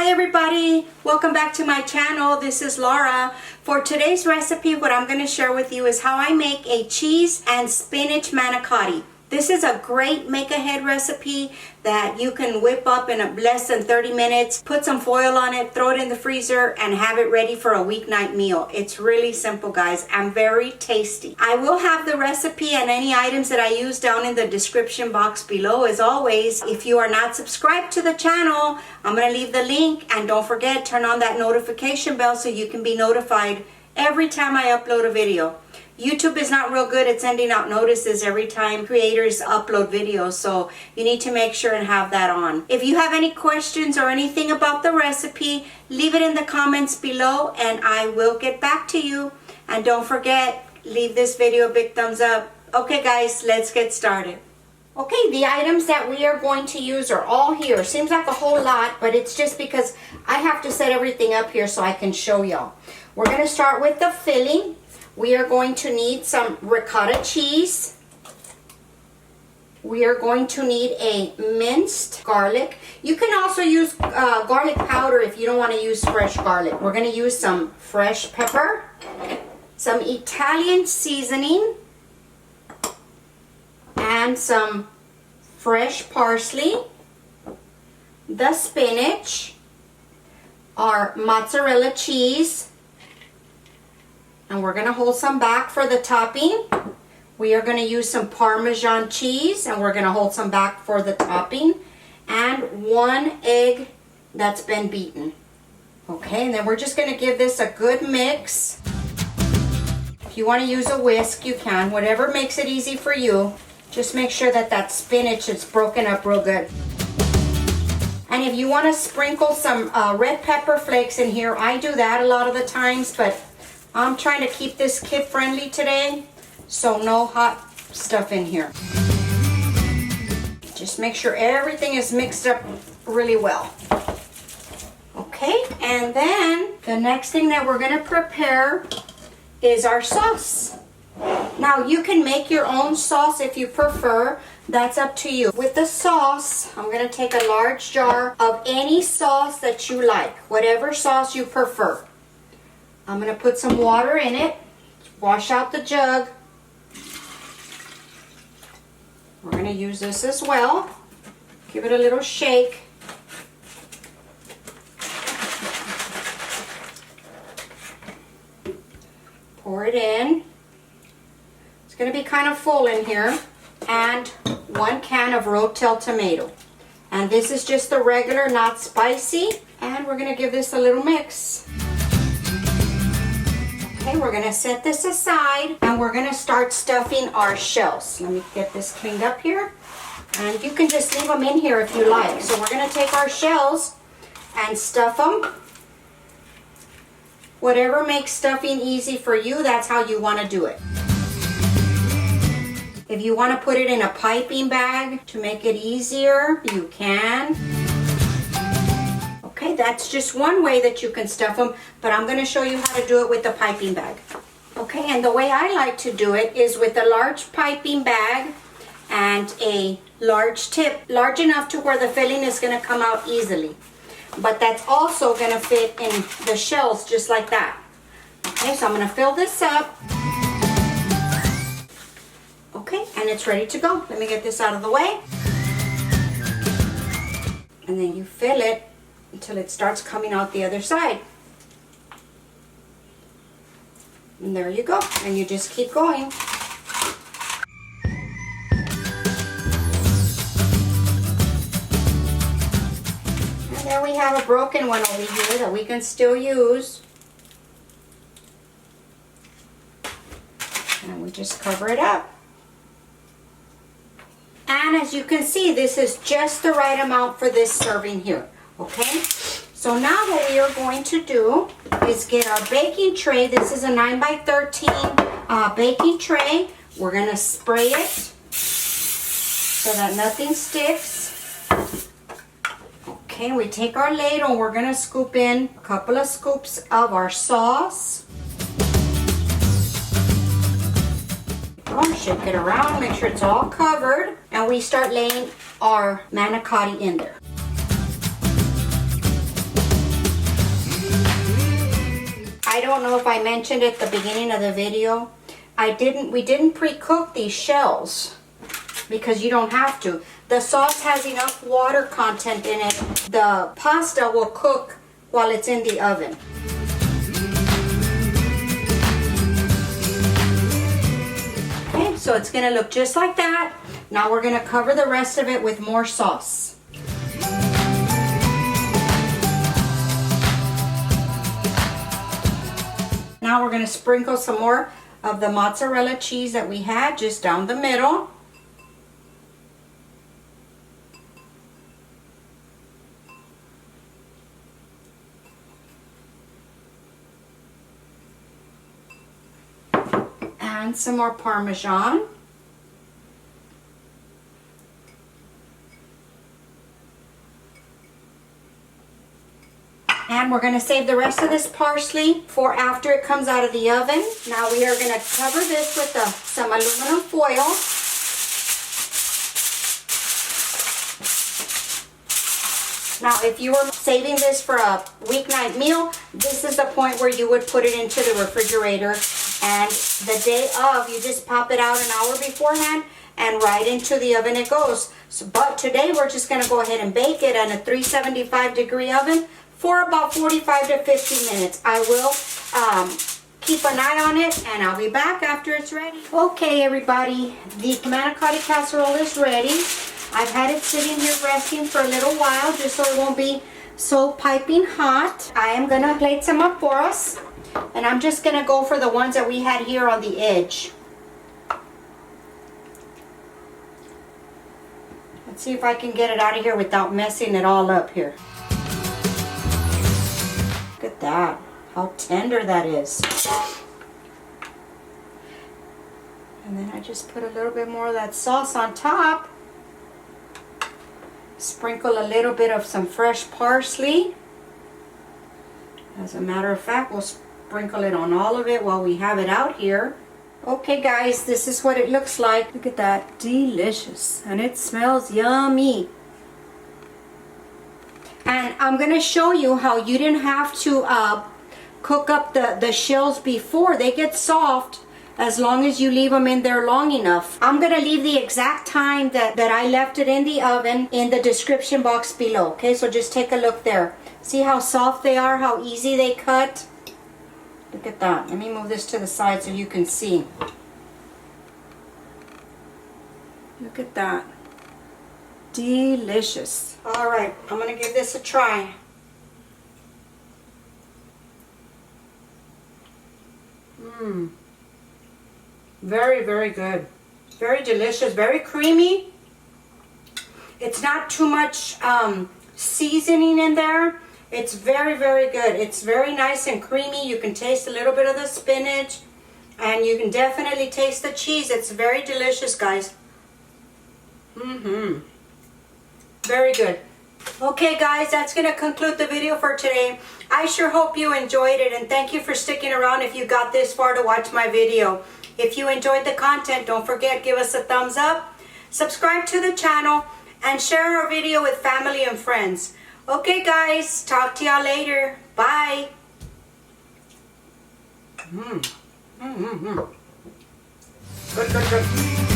everybody, welcome back to my channel. This is Laura. For today's recipe, what I'm going to share with you is how I make a cheese and spinach manicotti. This is a great make-ahead recipe that you can whip up in less than 30 minutes, put some foil on it, throw it in the freezer, and have it ready for a weeknight meal. It's really simple, guys, and very tasty. I will have the recipe and any items that I use down in the description box below. As always, if you are not subscribed to the channel, I'm going to leave the link, and don't forget, turn on that notification bell so you can be notified every time I upload a video. YouTube is not real good at sending out notices every time creators upload videos, so you need to make sure and have that on. If you have any questions or anything about the recipe, leave it in the comments below and I will get back to you. And don't forget, leave this video a big thumbs up. Okay guys, let's get started. Okay, the items that we are going to use are all here. Seems like a whole lot, but it's just because I have to set everything up here so I can show y'all. We're going to start with the filling. We are going to need some ricotta cheese. We are going to need a minced garlic. You can also use garlic powder if you don't want to use fresh garlic. We're going to use some fresh pepper, some Italian seasoning, and some fresh parsley, the spinach, our mozzarella cheese, and we're going to hold some back for the topping. We are going to use some Parmesan cheese, and we're going to hold some back for the topping, and 1 egg that's been beaten. Okay, and then we're just going to give this a good mix. If you want to use a whisk, you can. Whatever makes it easy for you. Just make sure that that spinach is broken up real good. And if you want to sprinkle some red pepper flakes in here, I do that a lot of the times, but I'm trying to keep this kid friendly today, so no hot stuff in here. Just make sure everything is mixed up really well. Okay, and then the next thing that we're going to prepare is our sauce. Now you can make your own sauce if you prefer. That's up to you. With the sauce, I'm going to take a large jar of any sauce that you like, whatever sauce you prefer. I'm going to put some water in it, wash out the jug. We're going to use this as well. Give it a little shake. Pour it in. It's going to be kind of full in here. And 1 can of rotel tomato. And this is just the regular, not spicy. And we're going to give this a little mix. Okay, we're going to set this aside and we're going to start stuffing our shells. Let me get this cleaned up here. And you can just leave them in here if you like. So we're going to take our shells and stuff them. Whatever makes stuffing easy for you, that's how you want to do it. If you want to put it in a piping bag to make it easier, you can. Okay, that's just one way that you can stuff them, but I'm going to show you how to do it with the piping bag. Okay, and the way I like to do it is with a large piping bag and a large tip, large enough to where the filling is going to come out easily. But that's also going to fit in the shells just like that. Okay, so I'm going to fill this up. Okay, and it's ready to go. Let me get this out of the way. And then you fill it until it starts coming out the other side. And there you go. And you just keep going. And there we have a broken one over here that we can still use. And we just cover it up. And as you can see, this is just the right amount for this serving here. Okay, so now what we are going to do is get our baking tray. This is a 9x13 baking tray. We're going to spray it so that nothing sticks. Okay, we take our ladle and we're going to scoop in a couple of scoops of our sauce. Shake it around, make sure it's all covered, and we start laying our manicotti in there. I don't know if I mentioned at the beginning of the video, we didn't pre-cook these shells because you don't have to. The sauce has enough water content in it. The pasta will cook while it's in the oven. Okay, so it's gonna look just like that. Now we're gonna cover the rest of it with more sauce. Now we're gonna sprinkle some more of the mozzarella cheese that we had just down the middle. And some more parmesan. And we're going to save the rest of this parsley for after it comes out of the oven. Now we are going to cover this with some aluminum foil. Now if you were saving this for a weeknight meal, this is the point where you would put it into the refrigerator. And the day of, you just pop it out an hour beforehand and right into the oven it goes. But today we're just going to go ahead and bake it in a 375 degree oven for about 45 to 50 minutes. I will keep an eye on it and I'll be back after it's ready. Okay everybody, the manicotti casserole is ready. I've had it sitting here resting for a little while just so it won't be so piping hot. I am going to plate some up for us. And I'm just going to go for the ones that we had here on the edge. Let's see if I can get it out of here without messing it all up here. Look at that. How tender that is. And then I just put a little bit more of that sauce on top. Sprinkle a little bit of some fresh parsley. As a matter of fact, we'll sprinkle it on all of it while we have it out here. Okay guys, this is what it looks like. Look at that, delicious, and it smells yummy. And I'm going to show you how you didn't have to cook up the shells before. They get soft as long as you leave them in there long enough. I'm going to leave the exact time that I left it in the oven in the description box below. Okay, so just take a look there. See how soft they are, how easy they cut? Look at that. Let me move this to the side so you can see. Look at that. Delicious. Alright, I'm going to give this a try. Very, very good. Very delicious. Very creamy. It's not too much seasoning in there. It's very, very good. It's very nice and creamy. You can taste a little bit of the spinach. And you can definitely taste the cheese. It's very delicious, guys. Very good. Okay, guys, that's going to conclude the video for today. I sure hope you enjoyed it. And thank you for sticking around if you got this far to watch my video. If you enjoyed the content, don't forget, give us a thumbs up. Subscribe to the channel. And share our video with family and friends. Okay guys, talk to y'all later. Bye. Good, good, good.